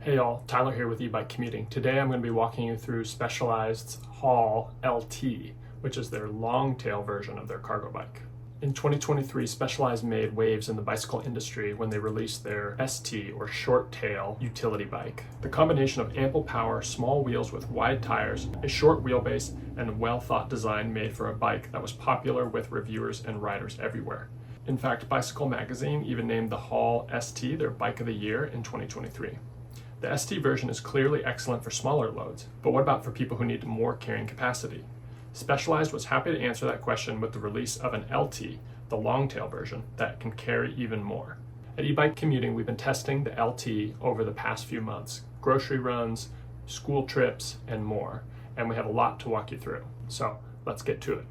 Hey y'all, Tyler here with eBike Commuting. Today I'm going to be walking you through Specialized's Haul LT, which is their long tail version of their cargo bike. In 2023, Specialized made waves in the bicycle industry when they released their ST, or short tail, utility bike. The combination of ample power, small wheels with wide tires, a short wheelbase, and a well-thought design made for a bike that was popular with reviewers and riders everywhere. In fact, Bicycle Magazine even named the Haul ST their Bike of the Year in 2023. The ST version is clearly excellent for smaller loads, but what about for people who need more carrying capacity? Specialized was happy to answer that question with the release of an LT, the long tail version, that can carry even more. At eBike Commuting, we've been testing the LT over the past few months, grocery runs, school trips, and more, and we have a lot to walk you through. So let's get to it.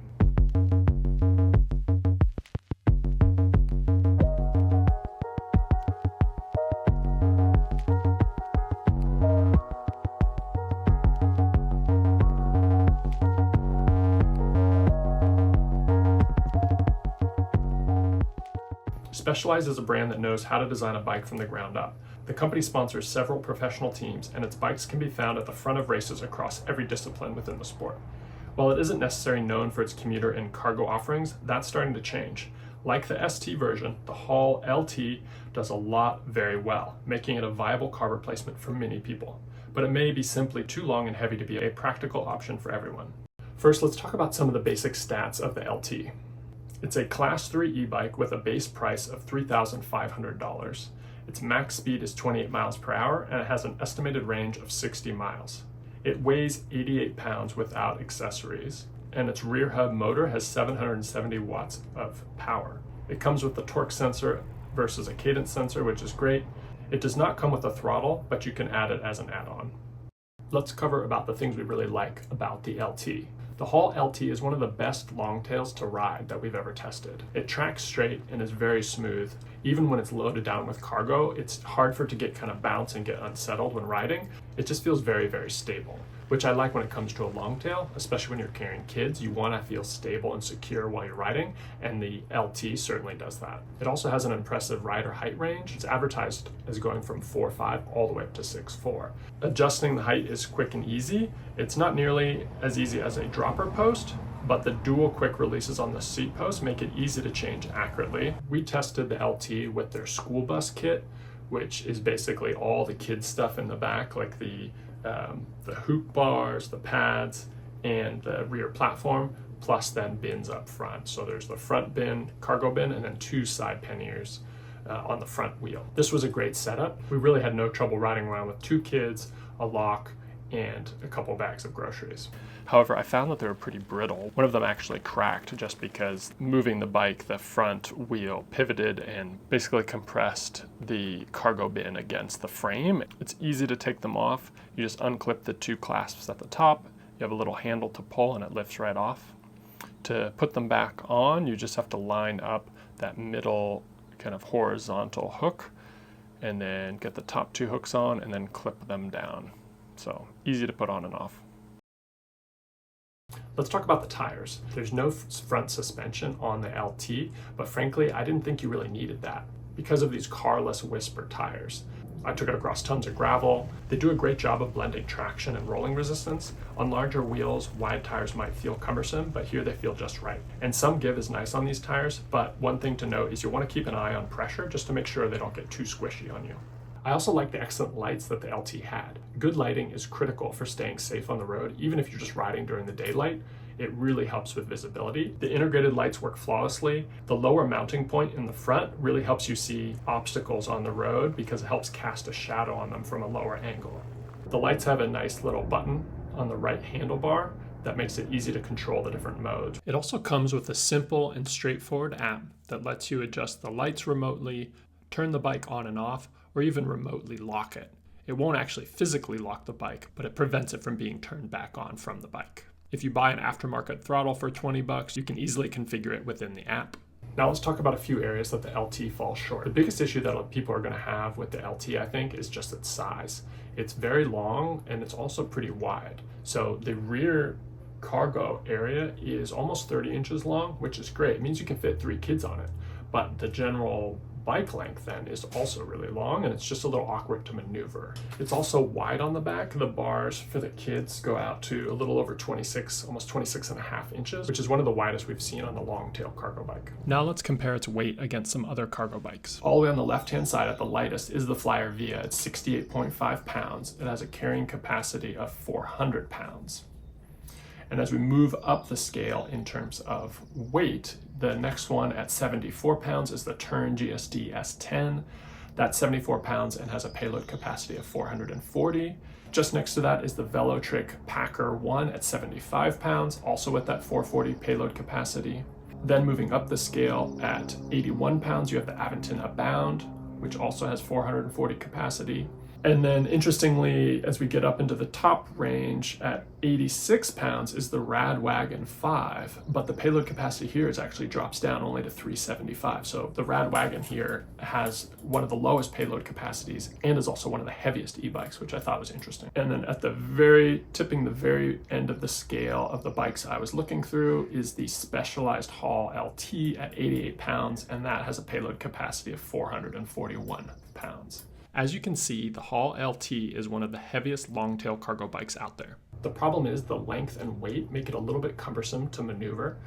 Specialized is a brand that knows how to design a bike from the ground up. The company sponsors several professional teams, and its bikes can be found at the front of races across every discipline within the sport. While it isn't necessarily known for its commuter and cargo offerings, that's starting to change. Like the ST version, the Haul LT does a lot very well, making it a viable car replacement for many people. But it may be simply too long and heavy to be a practical option for everyone. First, let's talk about some of the basic stats of the LT. It's a Class 3 e-bike with a base price of $3,500. Its max speed is 28 miles per hour, and it has an estimated range of 60 miles. It weighs 88 pounds without accessories, and its rear hub motor has 770 watts of power. It comes with the torque sensor versus a cadence sensor, which is great. It does not come with a throttle, but you can add it as an add-on. Let's cover about the things we really like about the LT. The Haul LT is one of the best long tails to ride that we've ever tested. It tracks straight and is very smooth. Even when it's loaded down with cargo, it's hard for it to get kind of bounce and get unsettled when riding. It just feels very, very stable, which I like when it comes to a long tail, especially when you're carrying kids. You want to feel stable and secure while you're riding, and the LT certainly does that. It also has an impressive rider height range. It's advertised as going from 4'5" all the way up to 6'4". Adjusting the height is quick and easy. It's not nearly as easy as a dropper post, but the dual quick releases on the seat post make it easy to change accurately. We tested the LT with their school bus kit, which is basically all the kids stuff in the back, like the hoop bars, the pads, and the rear platform, plus then bins up front. So there's the front bin, cargo bin, and then two side panniers on the front wheel. This was a great setup. We really had no trouble riding around with two kids, a lock, and a couple bags of groceries. However, I found that they were pretty brittle. One of them actually cracked just because moving the bike, the front wheel pivoted and basically compressed the cargo bin against the frame. It's easy to take them off. You just unclip the two clasps at the top. You have a little handle to pull and it lifts right off. To put them back on, you just have to line up that middle kind of horizontal hook and then get the top two hooks on and then clip them down. So easy to put on and off. Let's talk about the tires. There's no front suspension on the LT, but frankly, I didn't think you really needed that because of these carless Whisper tires. I took it across tons of gravel. They do a great job of blending traction and rolling resistance. On larger wheels, wide tires might feel cumbersome, but here they feel just right. And some give is nice on these tires, but one thing to note is you want to keep an eye on pressure just to make sure they don't get too squishy on you. I also like the excellent lights that the LT had. Good lighting is critical for staying safe on the road, even if you're just riding during the daylight. It really helps with visibility. The integrated lights work flawlessly. The lower mounting point in the front really helps you see obstacles on the road because it helps cast a shadow on them from a lower angle. The lights have a nice little button on the right handlebar that makes it easy to control the different modes. It also comes with a simple and straightforward app that lets you adjust the lights remotely, turn the bike on and off, or even remotely lock it. It won't actually physically lock the bike, but it prevents it from being turned back on from the bike. If you buy an aftermarket throttle for $20, you can easily configure it within the app. Now let's talk about a few areas that the LT falls short. The biggest issue that people are going to have with the LT, I think, is just its size. It's very long and it's also pretty wide. So the rear cargo area is almost 30 inches long, which is great. It means you can fit 3 kids on it. But the general bike length then is also really long, and it's just a little awkward to maneuver. It's also wide on the back. The bars for the kids go out to a little over 26, almost 26 and a half inches, which is one of the widest we've seen on the long-tail cargo bike. Now let's compare its weight against some other cargo bikes. All the way on the left-hand side at the lightest is the Flyer Via. It's 68.5 pounds. It has a carrying capacity of 400 pounds. And as we move up the scale in terms of weight, the next one at 74 pounds is the Tern GSD S10. That's 74 pounds and has a payload capacity of 440. Just next to that is the Velotric Packer 1 at 75 pounds, also with that 440 payload capacity. Then moving up the scale at 81 pounds, you have the Aventon Abound, which also has 440 capacity. And then interestingly, as we get up into the top range at 86 pounds is the Radwagon 5, but the payload capacity here actually drops down only to 375. So the Radwagon here has one of the lowest payload capacities and is also one of the heaviest e-bikes, which I thought was interesting. And then at the tipping the very end of the scale of the bikes I was looking through is the Specialized Hall LT at 88 pounds, and that has a payload capacity of 441 pounds. As you can see, the Hall LT is one of the heaviest long-tail cargo bikes out there. The problem is the length and weight make it a little bit cumbersome to maneuver,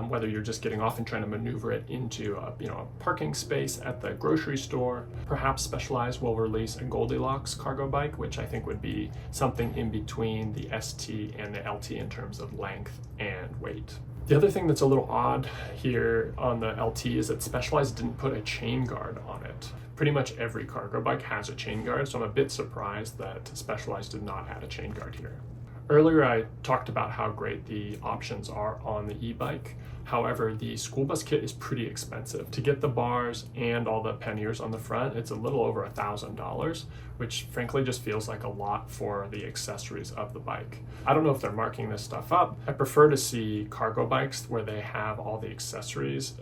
whether you're just getting off and trying to maneuver it into a parking space at the grocery store. Perhaps Specialized will release a Goldilocks cargo bike, which I think would be something in between the ST and the LT in terms of length and weight. The other thing that's a little odd here on the LT is that Specialized didn't put a chain guard on it. Pretty much every cargo bike has a chain guard, so I'm a bit surprised that Specialized did not add a chain guard here. Earlier I talked about how great the options are on the e-bike. However, the school bus kit is pretty expensive. To get the bars and all the panniers on the front, it's a little over $1,000, which frankly just feels like a lot for the accessories of the bike. I don't know if they're marking this stuff up. I prefer to see cargo bikes where they have all the accessories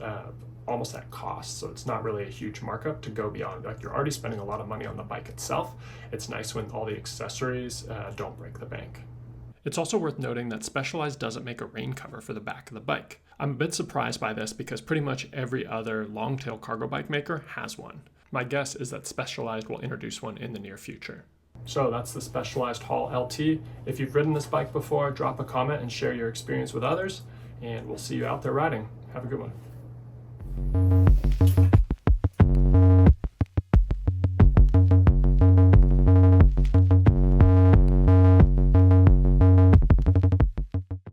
almost at cost, so it's not really a huge markup to go beyond. Like, you're already spending a lot of money on the bike itself. It's nice when all the accessories don't break the bank. It's also worth noting that Specialized doesn't make a rain cover for the back of the bike. I'm a bit surprised by this because pretty much every other long-tail cargo bike maker has one. My guess is that Specialized will introduce one in the near future. So that's the Specialized Hall LT. If you've ridden this bike before, drop a comment and share your experience with others, and we'll see you out there riding. Have a good one.